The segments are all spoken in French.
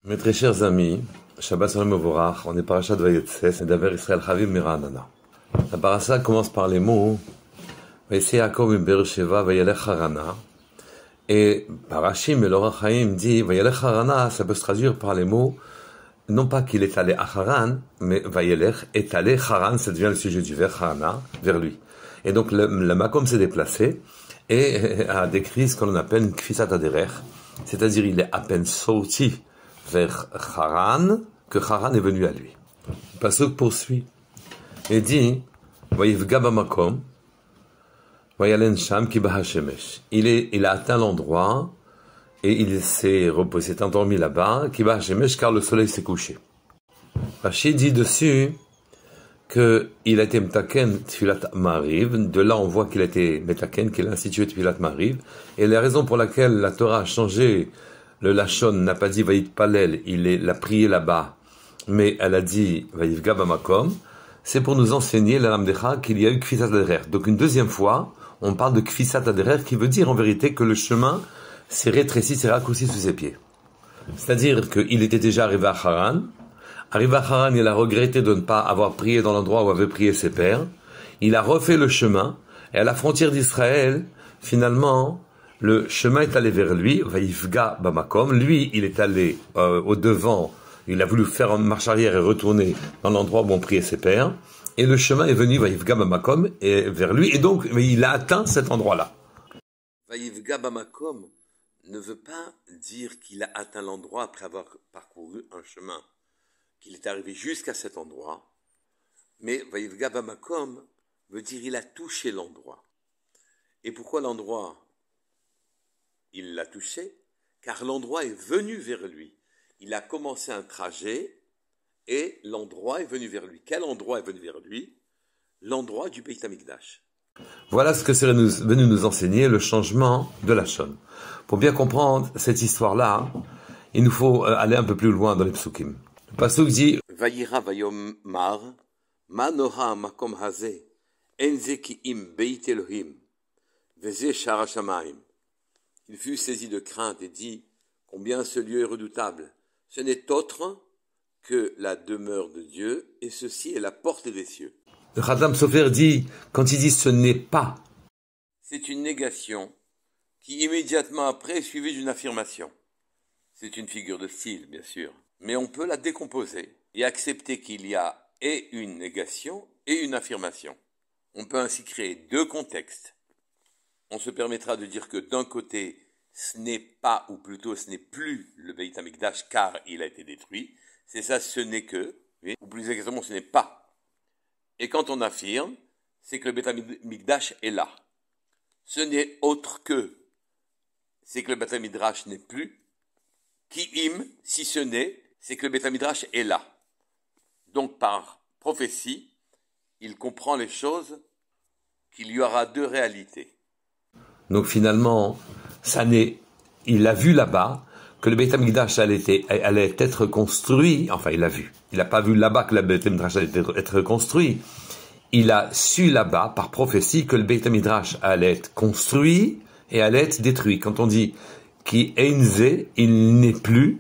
Mes très chers amis, Shabbat Shalom Mevorach, on est parashat Vayetze, et d'Aver Israël Chavim Miranana. La parasha commence par les mots Vayetze Yaakov mi Beersheva Vayelech Harana, et Parashim et l'Orach Chaim dit Vayelech Harana, ça peut se traduire par les mots non pas qu'il est allé à Haran, mais Vayelech est allé Haran, ça devient le sujet du vers Harana, vers lui. Et donc le Makom s'est déplacé et a décrit ce qu'on appelle une Kfisat Aderer, c'est-à-dire il est à peine sorti vers Haran, que Haran est venu à lui. Le pasuk poursuit et dit Vayivga bamakom, vayalen sham ki bahashemesh. Il a atteint l'endroit et il s'est reposé, s'est endormi là-bas, ki bahashemesh, car le soleil s'est couché. Rachid dit dessus qu'il a été metaken tfilat mariv. De là on voit qu'il a été metaken, qu'il a institué tfilat mariv. Et la raison pour laquelle la Torah a changé le Lachon n'a pas dit Vayit Palel, il l'a prié là-bas, mais elle a dit Vayivga bamakom, c'est pour nous enseigner la Lamdecha qu'il y a eu Kfisat Aderer. Donc une deuxième fois, on parle de Kfisat Aderer qui veut dire en vérité que le chemin s'est rétréci, s'est raccourci sous ses pieds. C'est-à-dire qu'il était déjà arrivé à Haran. Arrivé à Haran, il a regretté de ne pas avoir prié dans l'endroit où avaient prié ses pères. Il a refait le chemin, et à la frontière d'Israël, finalement, le chemin est allé vers lui, Vayivga bamakom. Lui, il est allé au devant, il a voulu faire une marche arrière et retourner dans l'endroit où on priait ses pères. Et le chemin est venu, Vayivga bamakom, et vers lui, et donc il a atteint cet endroit-là. Vayivga bamakom ne veut pas dire qu'il a atteint l'endroit après avoir parcouru un chemin, qu'il est arrivé jusqu'à cet endroit. Mais Vayivga bamakom veut dire il a touché l'endroit. Et pourquoi l'endroit? Il l'a touché, car l'endroit est venu vers lui. Il a commencé un trajet, et l'endroit est venu vers lui. Quel endroit est venu vers lui? L'endroit du Beit HaMikdash. Voilà ce que serait venu nous enseigner le changement de la Lachon. Pour bien comprendre cette histoire-là, il nous faut aller un peu plus loin dans les psukim. Le pasuk dit Vayira vayomar, ma noha makom hazeh, en ze ki im beit Elohim, veze shar hashamayim. Il fut saisi de crainte et dit combien ce lieu est redoutable. Ce n'est autre que la demeure de Dieu, et ceci est la porte des cieux. Le Khatam Sofer dit, quand il dit ce n'est pas, c'est une négation qui immédiatement après est suivie d'une affirmation. C'est une figure de style, bien sûr, mais on peut la décomposer et accepter qu'il y a et une négation et une affirmation. On peut ainsi créer deux contextes. On se permettra de dire que d'un côté, ce n'est pas, ou plutôt ce n'est plus le Beit HaMikdash car il a été détruit. C'est ça, ce n'est que, ou plus exactement, ce n'est pas. Et quand on affirme, c'est que le Beit HaMikdash est là. Ce n'est autre que, c'est que le Beit HaMikdash n'est plus. Ki im, si ce n'est, c'est que le Beit HaMikdash est là. Donc par prophétie, il comprend les choses qu'il y aura deux réalités. Donc finalement, il a vu là-bas que le Beit HaMikdash allait être construit, enfin il l'a vu. Il n'a pas vu là-bas que le Beit HaMikdash allait être construit. Il a su là-bas, par prophétie, que le Beit HaMikdash allait être construit et allait être détruit. Quand on dit Ki einze, il n'est plus,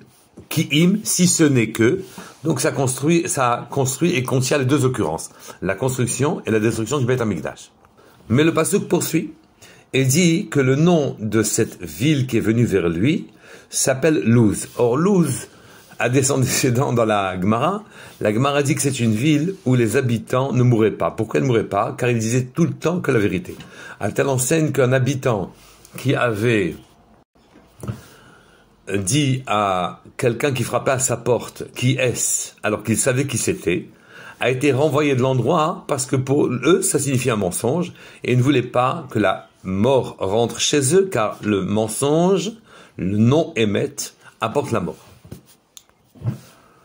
Ki im, si ce n'est que, donc ça construit et contient les deux occurrences, la construction et la destruction du Beit HaMikdash. Mais le pasuk poursuit et dit que le nom de cette ville qui est venue vers lui s'appelle Luz. Or, Luz a des descendants dans la Gemara. La Gemara dit que c'est une ville où les habitants ne mouraient pas. Pourquoi ils ne mouraient pas? Car ils disaient tout le temps que la vérité. À telle enseigne qu'un habitant qui avait dit à quelqu'un qui frappait à sa porte, qui est-ce, alors qu'il savait qui c'était, a été renvoyé de l'endroit parce que pour eux, ça signifiait un mensonge et ils ne voulaient pas que la mort rentre chez eux, car le mensonge, le non-émet, apporte la mort.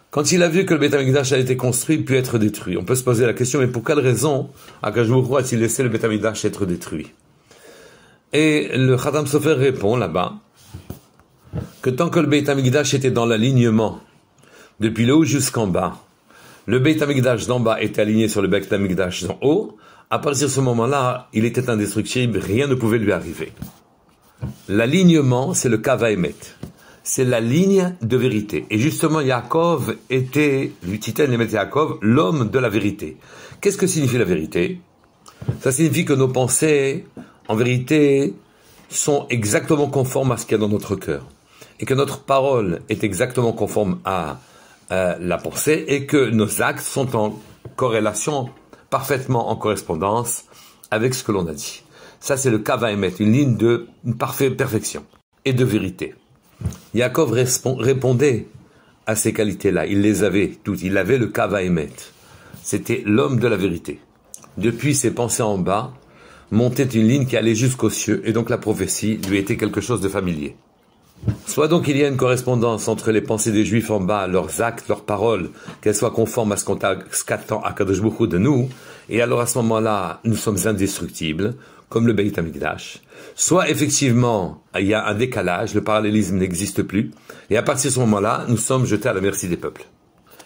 Quand il a vu que le Beit HaMikdash a été construit puis être détruit, on peut se poser la question, mais pour quelle raison Akadosh Baruch Hu a-t-il laissé le Beit HaMikdash être détruit? Et le Khatam Sofer répond là-bas que tant que le Beit HaMikdash était dans l'alignement, depuis le haut jusqu'en bas, le Beit HaMikdash d'en bas était aligné sur le Beit HaMikdash d'en haut, à partir de ce moment-là, il était indestructible, rien ne pouvait lui arriver. L'alignement, c'est le Kava Emet. c'est la ligne de vérité. Et justement, Yaakov était, Titan Emet Yaakov, l'homme de la vérité. Qu'est-ce que signifie la vérité? Ça signifie que nos pensées, en vérité, sont exactement conformes à ce qu'il y a dans notre cœur. Et que notre parole est exactement conforme à la pensée et que nos actes sont en corrélation, parfaitement en correspondance avec ce que l'on a dit. Ça, c'est le Kava Emet, une ligne de parfaite perfection et de vérité. Yaakov répondait à ces qualités-là. Il les avait toutes. Il avait le Kava Emet. C'était l'homme de la vérité. Depuis ses pensées en bas, montait une ligne qui allait jusqu'aux cieux, et donc la prophétie lui était quelque chose de familier. Soit donc il y a une correspondance entre les pensées des Juifs en bas, leurs actes, leurs paroles, qu'elles soient conformes à ce qu'attend Akadosh Baruch Hu de nous, et alors à ce moment-là, nous sommes indestructibles, comme le Beit HaMikdash. Soit effectivement, il y a un décalage, le parallélisme n'existe plus, et à partir de ce moment-là, nous sommes jetés à la merci des peuples.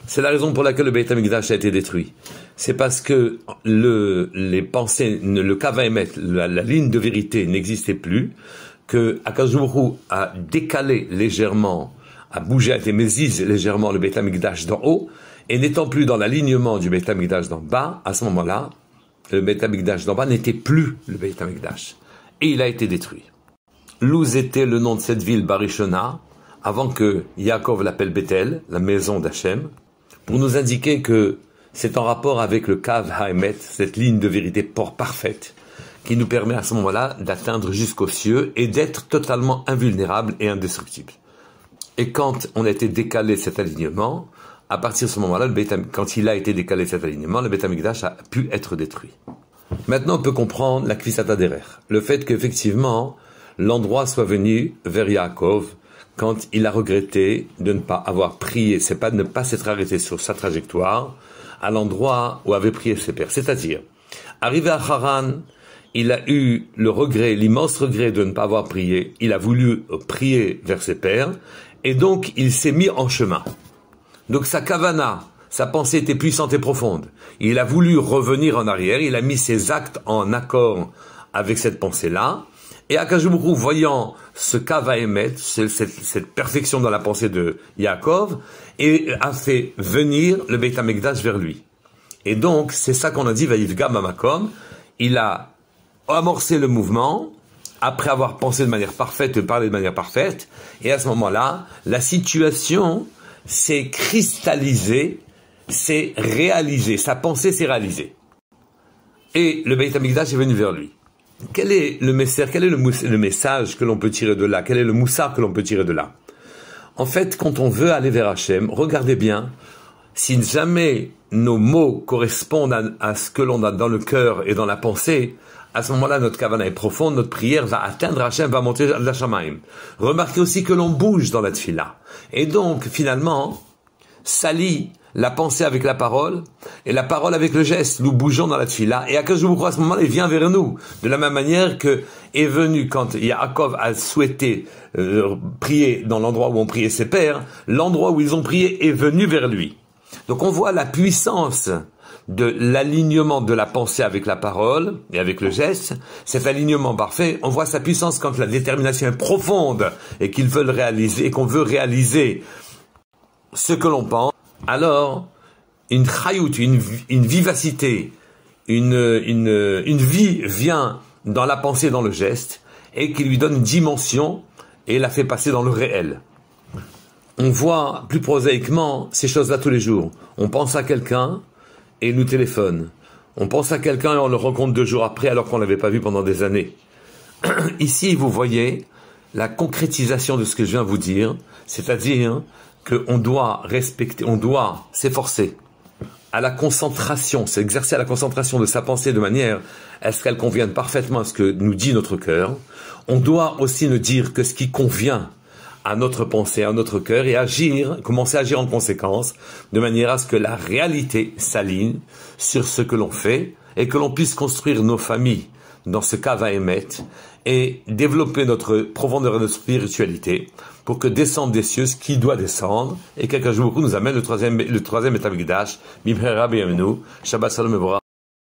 C'est la raison pour laquelle le Beit HaMikdash a été détruit. C'est parce que les pensées, le Kava Emet, la ligne de vérité n'existait plus, que Akadosh Baruch Hu a décalé légèrement, a bougé, a été mésise légèrement le Beit HaMikdash d'en haut, et n'étant plus dans l'alignement du Beit HaMikdash d'en bas, à ce moment-là, le Beit HaMikdash d'en bas n'était plus le Beit HaMikdash. Et il a été détruit. Luz était le nom de cette ville Barishona, avant que Yaakov l'appelle Bethel, la maison d'Hachem, pour nous indiquer que c'est en rapport avec le Kav HaEmet, cette ligne de vérité parfaite, qui nous permet à ce moment-là d'atteindre jusqu'aux cieux et d'être totalement invulnérable et indestructible. Et quand on a été décalé cet alignement, à partir de ce moment-là, quand il a été décalé cet alignement, le Beit HaMikdash a pu être détruit. Maintenant, on peut comprendre la Kvisata Derer, le fait qu'effectivement, l'endroit soit venu vers Yaakov quand il a regretté de ne pas avoir prié, c'est pas de ne pas s'être arrêté sur sa trajectoire à l'endroit où avaient prié ses pères. C'est-à-dire, arrivé à Haran, il a eu le regret, l'immense regret de ne pas avoir prié. Il a voulu prier vers ses pères, et donc il s'est mis en chemin. Donc sa kavana, sa pensée était puissante et profonde. Il a voulu revenir en arrière, il a mis ses actes en accord avec cette pensée-là, et Akadosh Baruch Hu, voyant ce Kava Emet, cette perfection dans la pensée de Yaakov, et a fait venir le Beit HaMikdash vers lui. Et donc, c'est ça qu'on a dit, Vayivga Bamakom, il a amorcé le mouvement, après avoir pensé de manière parfaite, parlé de manière parfaite, et à ce moment-là, la situation s'est cristallisée, s'est réalisée, sa pensée s'est réalisée. Et le Beit HaMikdash est venu vers lui. Quel est le message, le message que l'on peut tirer de là? Quel est le moussard que l'on peut tirer de là? En fait, quand on veut aller vers Hachem, regardez bien, si jamais nos mots correspondent à ce que l'on a dans le cœur et dans la pensée, à ce moment-là, notre kavana est profonde, notre prière va atteindre Hachem, va monter à la Shamaim. Remarquez aussi que l'on bouge dans la tfila. Et donc, finalement, s'allie la pensée avec la parole, et la parole avec le geste. Nous bougeons dans la tfila, et Akadosh Baruch Hu, à ce moment-là, il vient vers nous. De la même manière que est venu, quand Yaakov a souhaité prier dans l'endroit où on priait ses pères, l'endroit où ils ont prié est venu vers lui. Donc on voit la puissance de l'alignement de la pensée avec la parole et avec le geste, cet alignement parfait, on voit sa puissance quand la détermination est profonde et qu'ils veulent réaliser, et qu'on veut réaliser ce que l'on pense. Alors, une chayout, une vivacité, une vie vient dans la pensée, dans le geste, et qui lui donne une dimension et la fait passer dans le réel. On voit plus prosaïquement ces choses-là tous les jours. On pense à quelqu'un et il nous téléphone. On pense à quelqu'un et on le rencontre 2 jours après alors qu'on ne l'avait pas vu pendant des années. Ici, vous voyez la concrétisation de ce que je viens vous dire, c'est-à-dire qu'on doit respecter, on doit s'efforcer à la concentration, s'exercer à la concentration de sa pensée de manière à ce qu'elle convienne parfaitement à ce que nous dit notre cœur. On doit aussi ne dire que ce qui convient à notre pensée, à notre cœur, et agir, commencer à agir en conséquence, de manière à ce que la réalité s'aligne sur ce que l'on fait, et que l'on puisse construire nos familles dans ce Kava Emet, et développer notre profondeur de spiritualité, pour que descende des cieux ce qui doit descendre, et qu'Akadosh Baruch Hu nous amène le troisième Beit HaMikdash, Bimhera B'Yameinu, Shabbat Shalom et Vorach.